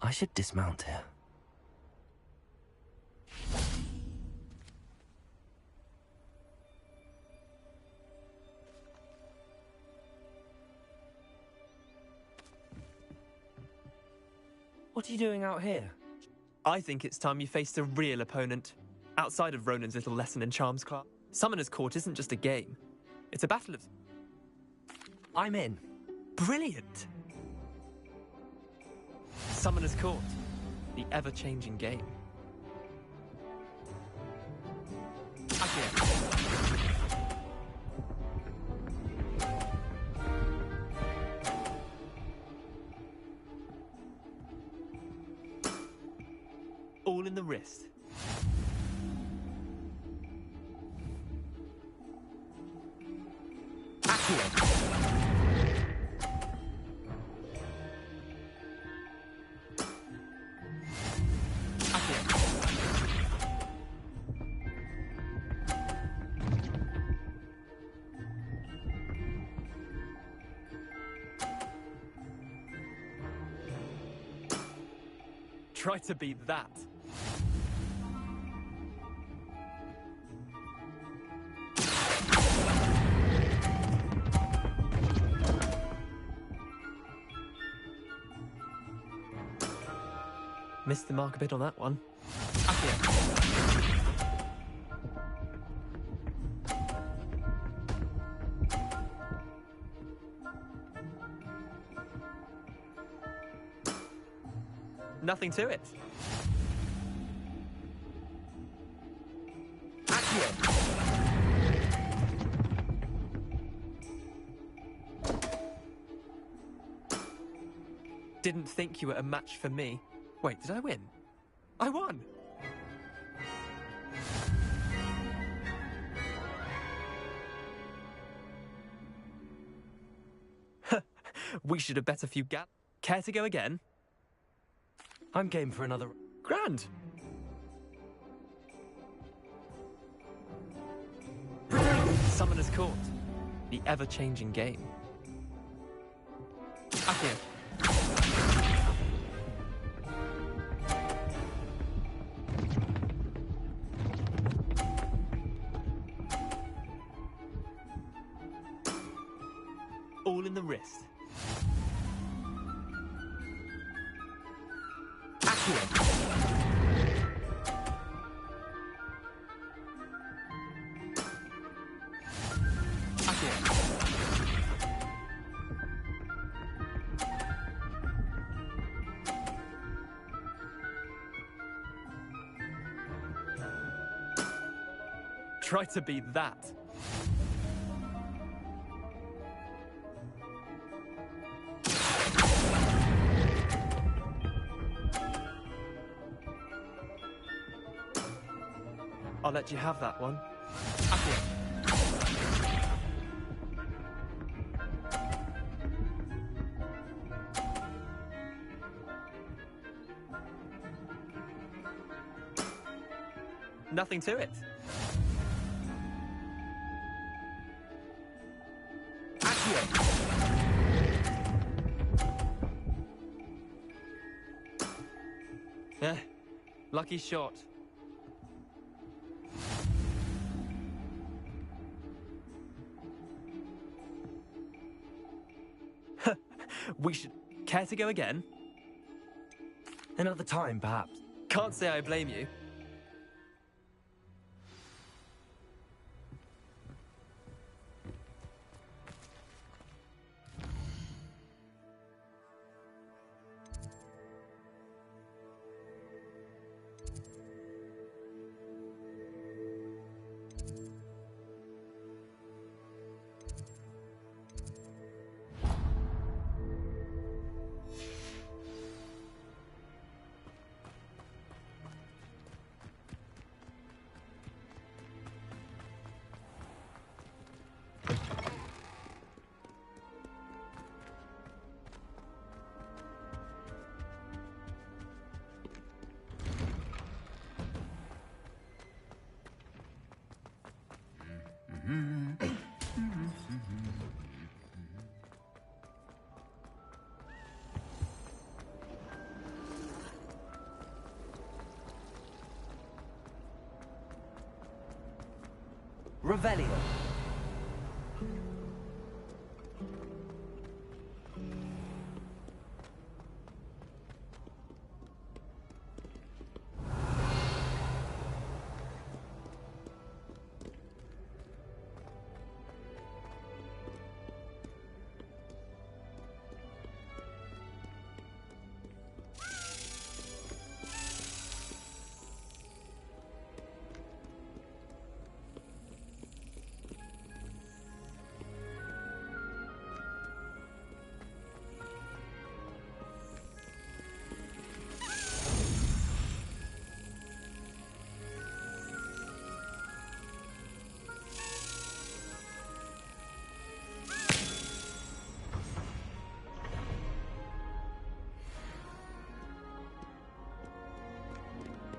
Speaker 4: I should dismount here. What are you doing out here?
Speaker 12: I think it's time you faced a real opponent. Outside of Ronan's little lesson in charms class, Summoner's Court isn't just a game. It's a battle of...
Speaker 4: I'm in.
Speaker 12: Brilliant! Summoner's Court, the ever-changing game. Accio. All in the wrist. Accio. Try to beat that. Missed the mark a bit on that one. Nothing to it. Accio. Didn't think you were a match for me. Wait, did I win? I won! We should have bet a few Care to go again?
Speaker 4: I'm game for another...
Speaker 12: Grand! Summoner's Court, the ever-changing game. Accio. All in the wrist. Accio. Try to beat that. I'll let you have that one. Accio. Nothing to it. Eh, lucky shot. We should... Care to go again?
Speaker 4: Another time, perhaps.
Speaker 12: Can't say I blame you.
Speaker 4: Revelio.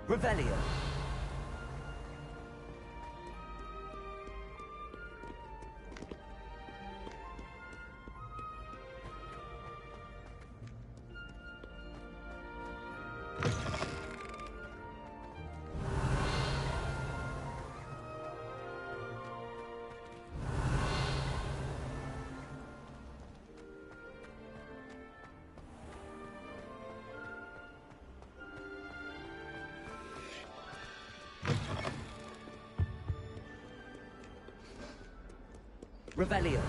Speaker 4: Revelio. Revelio.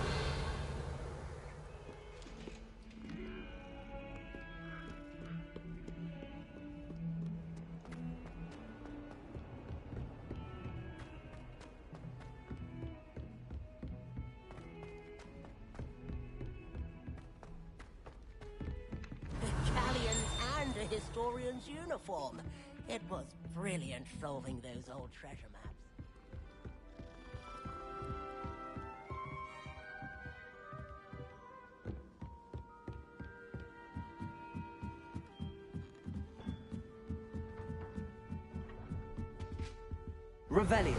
Speaker 14: Italians and a historian's uniform. It was brilliant solving those old treasure maps.
Speaker 4: Revelio.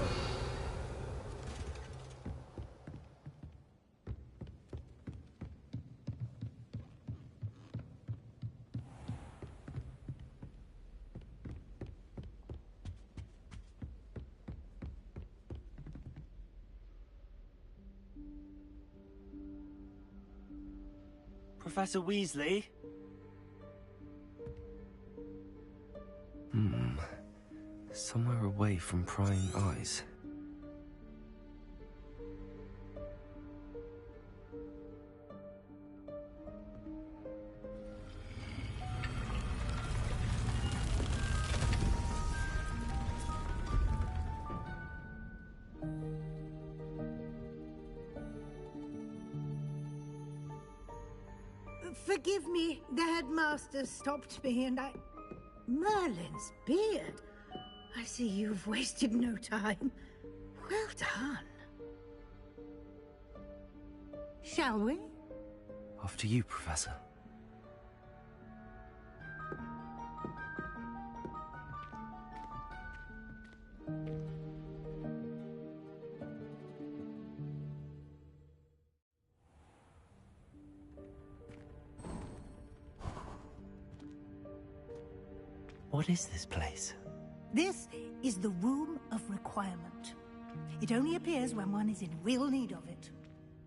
Speaker 15: Professor Weasley?
Speaker 4: Somewhere away from prying eyes.
Speaker 7: Forgive me, the headmaster stopped me and I... Merlin's beard. I see you've wasted no time. Well done. Shall we?
Speaker 4: After you, Professor. What is this place?
Speaker 7: This is the Room of Requirement. It only appears when one is in real need of it.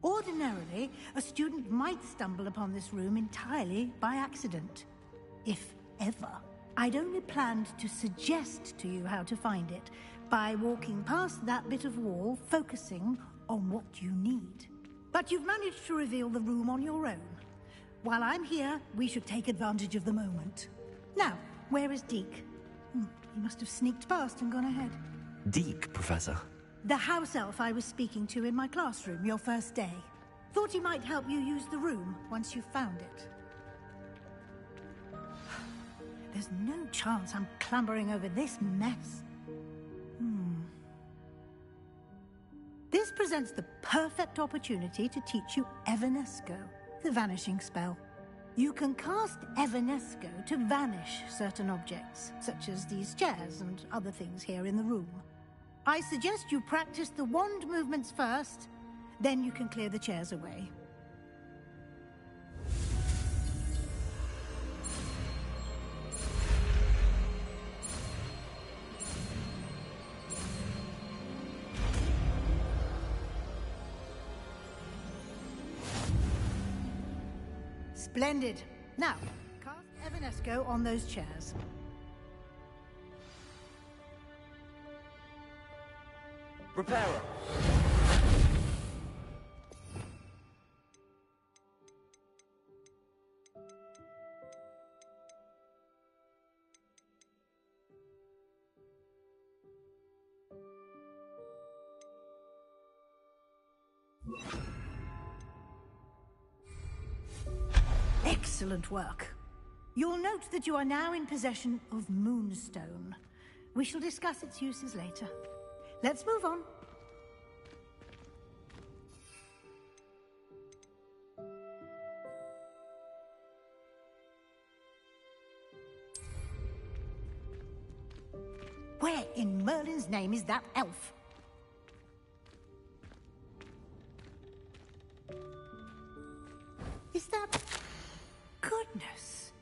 Speaker 7: Ordinarily, a student might stumble upon this room entirely by accident. If ever. I'd only planned to suggest to you how to find it by walking past that bit of wall, focusing on what you need. But you've managed to reveal the room on your own. While I'm here, we should take advantage of the moment. Now, where is Deke? He must have sneaked past and gone ahead.
Speaker 4: Deke, Professor.
Speaker 7: The house elf I was speaking to in my classroom your first day. Thought he might help you use the room once you found it. There's no chance I'm clambering over this mess. This presents the perfect opportunity to teach you Evanesco, the vanishing spell. You can cast Evanesco to vanish certain objects, such as these chairs and other things here in the room. I suggest you practice the wand movements first, then you can clear the chairs away. Splendid. Now, cast Evanesco on those chairs.
Speaker 4: Prepare.
Speaker 7: Excellent work. You'll note that you are now in possession of Moonstone. We shall discuss its uses later. Let's move on. Where in Merlin's name is that elf? Is that... Goodness!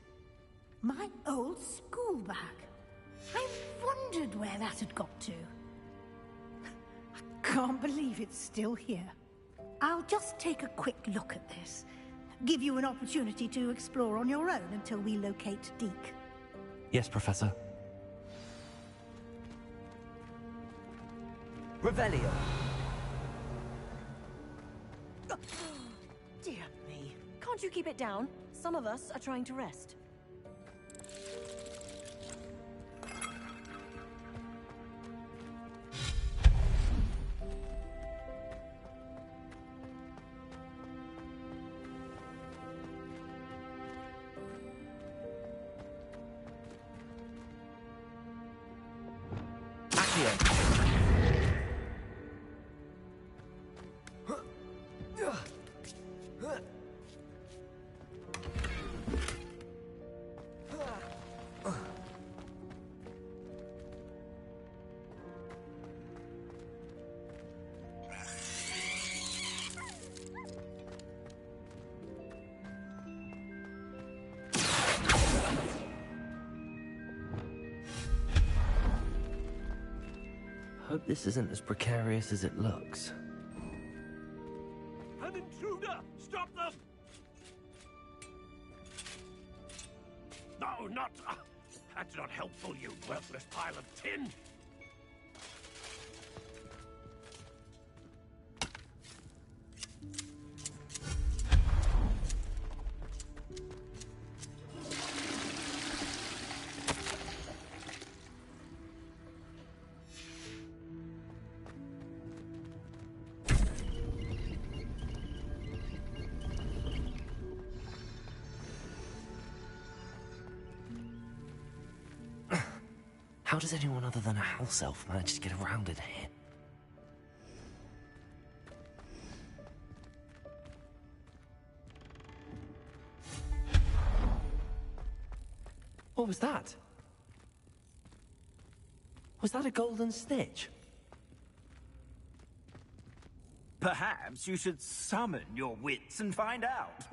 Speaker 7: My old school bag. I wondered where that had got to. I can't believe it's still here. I'll just take a quick look at this. Give you an opportunity to explore on your own until we locate Deke.
Speaker 4: Yes, Professor. Revelio.
Speaker 15: Dear me. Can't you keep it down? Some of us are trying to rest.
Speaker 4: Hope this isn't as precarious as it looks.
Speaker 16: An intruder! Stop them! No, not... that's not helpful, you worthless pile of tin!
Speaker 4: How does anyone other than a house elf manage to get around in here? What was that? Was that a golden snitch?
Speaker 16: Perhaps you should summon your wits and find out.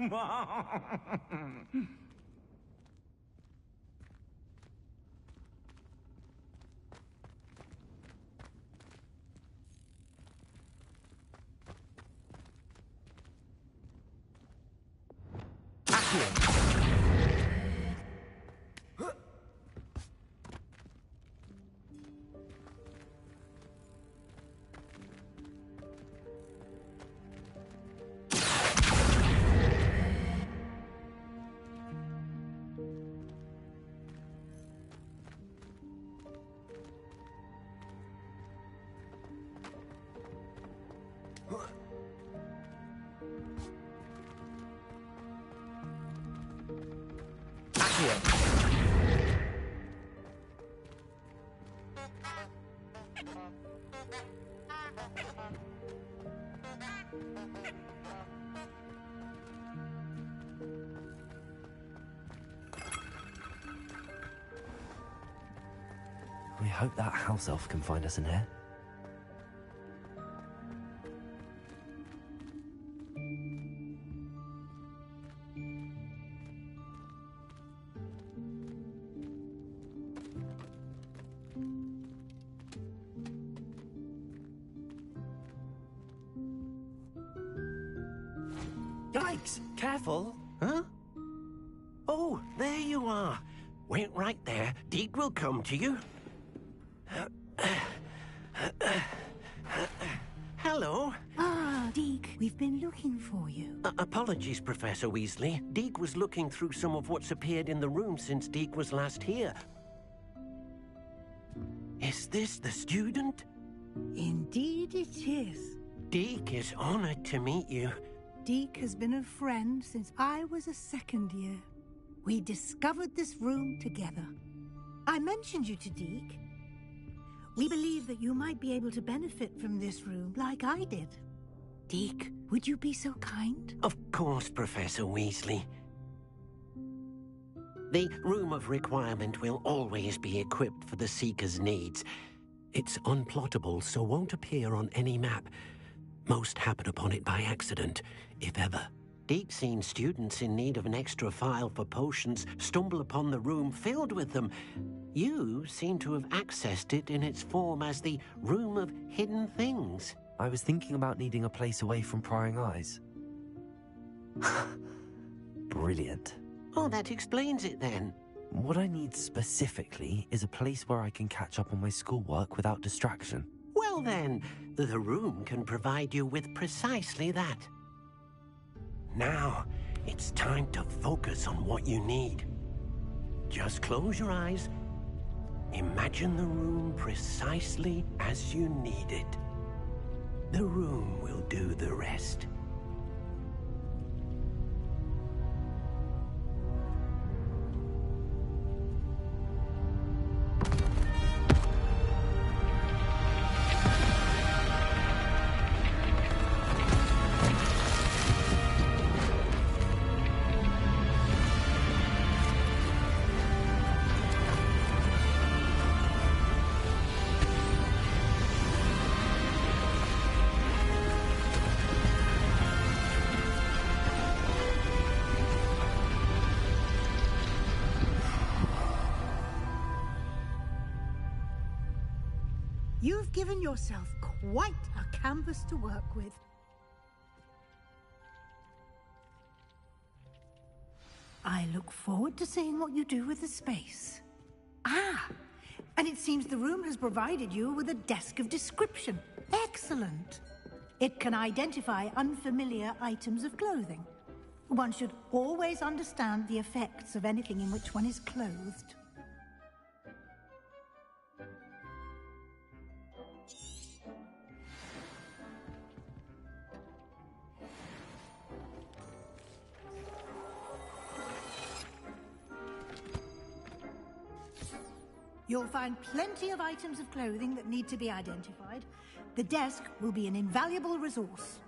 Speaker 4: We hope that house elf can find us in here.
Speaker 17: Yikes! Careful! Huh? Oh, there you are. Wait right there. Deke will come to you. Hello.
Speaker 7: Ah, Deke, we've been looking for you.
Speaker 17: Apologies, Professor Weasley. Deke was looking through some of what's appeared in the room since Deke was last here. Is this the student?
Speaker 7: Indeed it is.
Speaker 17: Deke is honored to meet you.
Speaker 7: Deke has been a friend since I was a second year. We discovered this room together. I mentioned you to Deke. We believe that you might be able to benefit from this room like I did. Deke, would you be so kind?
Speaker 17: Of course, Professor Weasley. The Room of Requirement will always be equipped for the Seeker's needs. It's unplottable, so won't appear on any map. Most happen upon it by accident, if ever. Deke's seen students in need of an extra file for potions stumble upon the room filled with them. You seem to have accessed it in its form as the Room of Hidden Things.
Speaker 4: I was thinking about needing a place away from prying eyes. Brilliant.
Speaker 17: Oh, that explains it then.
Speaker 4: What I need specifically is a place where I can catch up on my schoolwork without distraction.
Speaker 17: Well then, the room can provide you with precisely that. Now, it's time to focus on what you need. Just close your eyes. Imagine the room precisely as you need it. The room will do the rest.
Speaker 7: You've given yourself quite a canvas to work with. I look forward to seeing what you do with the space. Ah, and it seems the room has provided you with a desk of description. Excellent. It can identify unfamiliar items of clothing. One should always understand the effects of anything in which one is clothed. You'll find plenty of items of clothing that need to be identified. The desk will be an invaluable resource.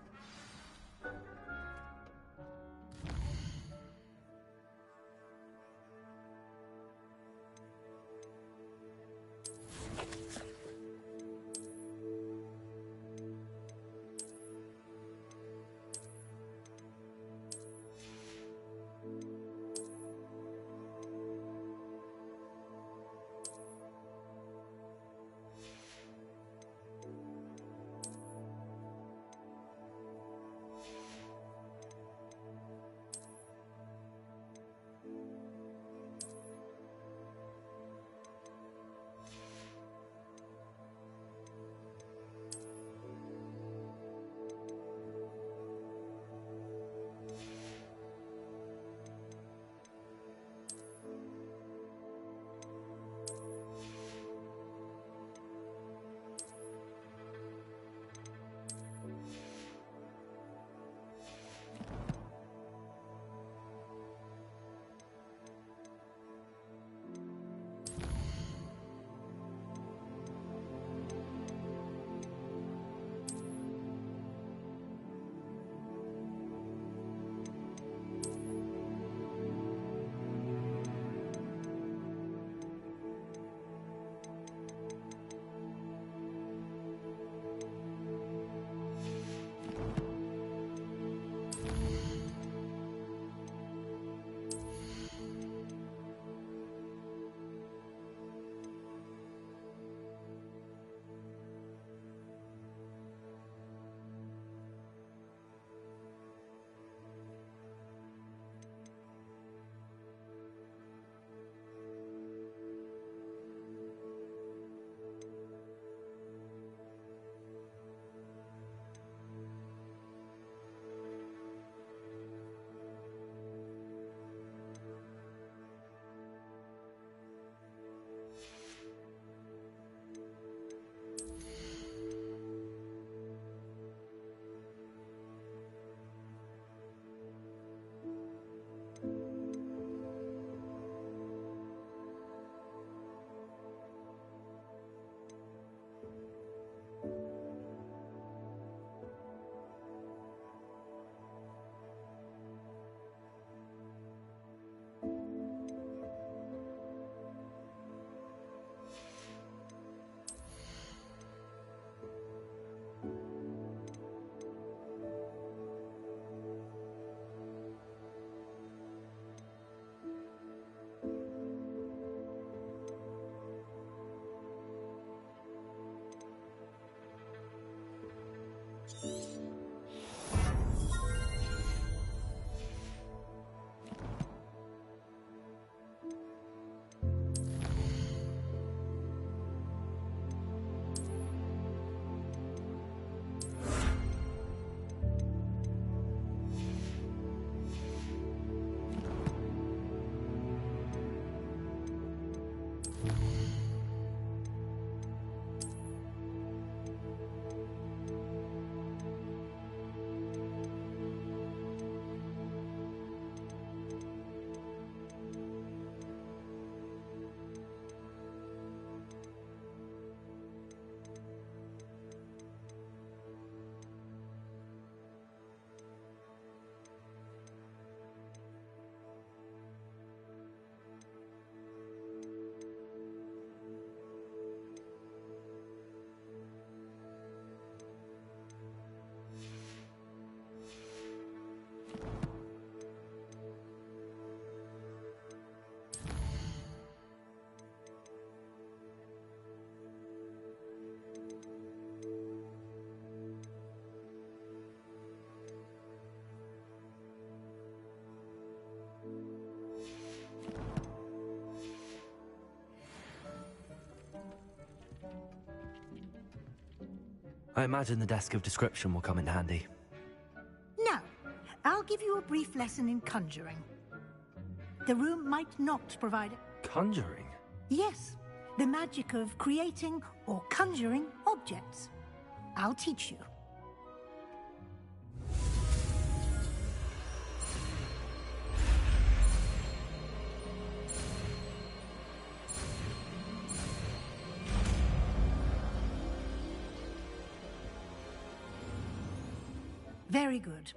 Speaker 4: I imagine the desk of description will come in handy.
Speaker 7: Now, I'll give you a brief lesson in conjuring. The room might not provide...
Speaker 4: Conjuring?
Speaker 7: Yes, the magic of creating or conjuring objects. I'll teach you. Very good.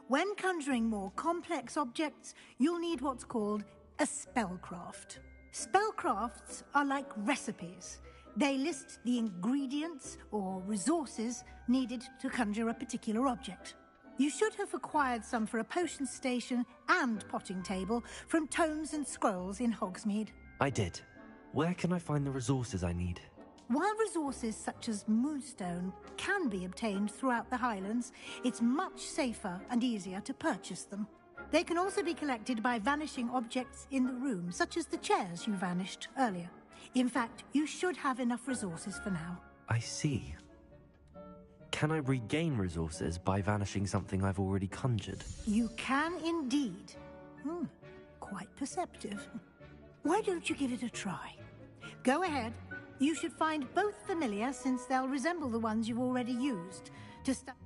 Speaker 7: When conjuring more complex objects, you'll need what's called a spellcraft. Spellcrafts are like recipes. They list the ingredients or resources needed to conjure a particular object. You should have acquired some for a potion station and potting table from tomes and scrolls in Hogsmeade.
Speaker 4: I did. Where can I find the resources I need?
Speaker 7: While resources such as moonstone can be obtained throughout the Highlands, it's much safer and easier to purchase them. They can also be collected by vanishing objects in the room, such as the chairs you vanished earlier. In fact, you should have enough resources for now.
Speaker 4: I see. Can I regain resources by vanishing something I've already conjured?
Speaker 7: You can indeed. Quite perceptive. Why don't you give it a try? Go ahead. You should find both familiar, since they'll resemble the ones you've already used. To start.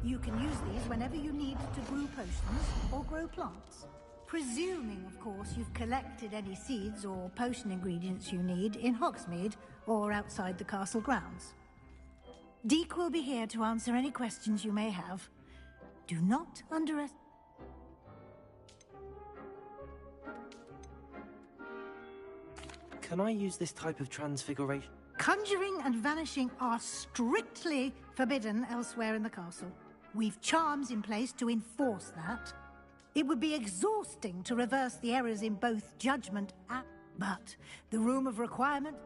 Speaker 7: You can use these whenever you need to brew potions or grow plants. Presuming, of course, you've collected any seeds or potion ingredients you need in Hogsmeade or outside the castle grounds. Deke will be here to answer any questions you may have. Do not underestimate...
Speaker 4: Can I use this type of transfiguration?
Speaker 7: Conjuring and vanishing are strictly forbidden elsewhere in the castle. We've charms in place to enforce that. It would be exhausting to reverse the errors in both judgment and... But the Room of Requirement...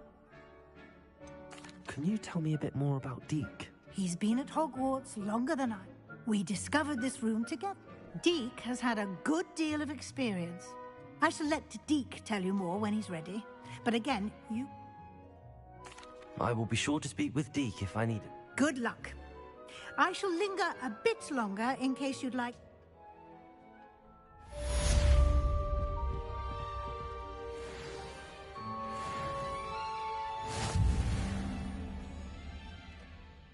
Speaker 4: Can you tell me a bit more about Deke?
Speaker 7: He's been at Hogwarts longer than I. We discovered this room together. Deke has had a good deal of experience. I shall let Deke tell you more when he's ready. But again, you...
Speaker 4: I will be sure to speak with Deke if I need it.
Speaker 7: Good luck. I shall linger a bit longer in case you'd like...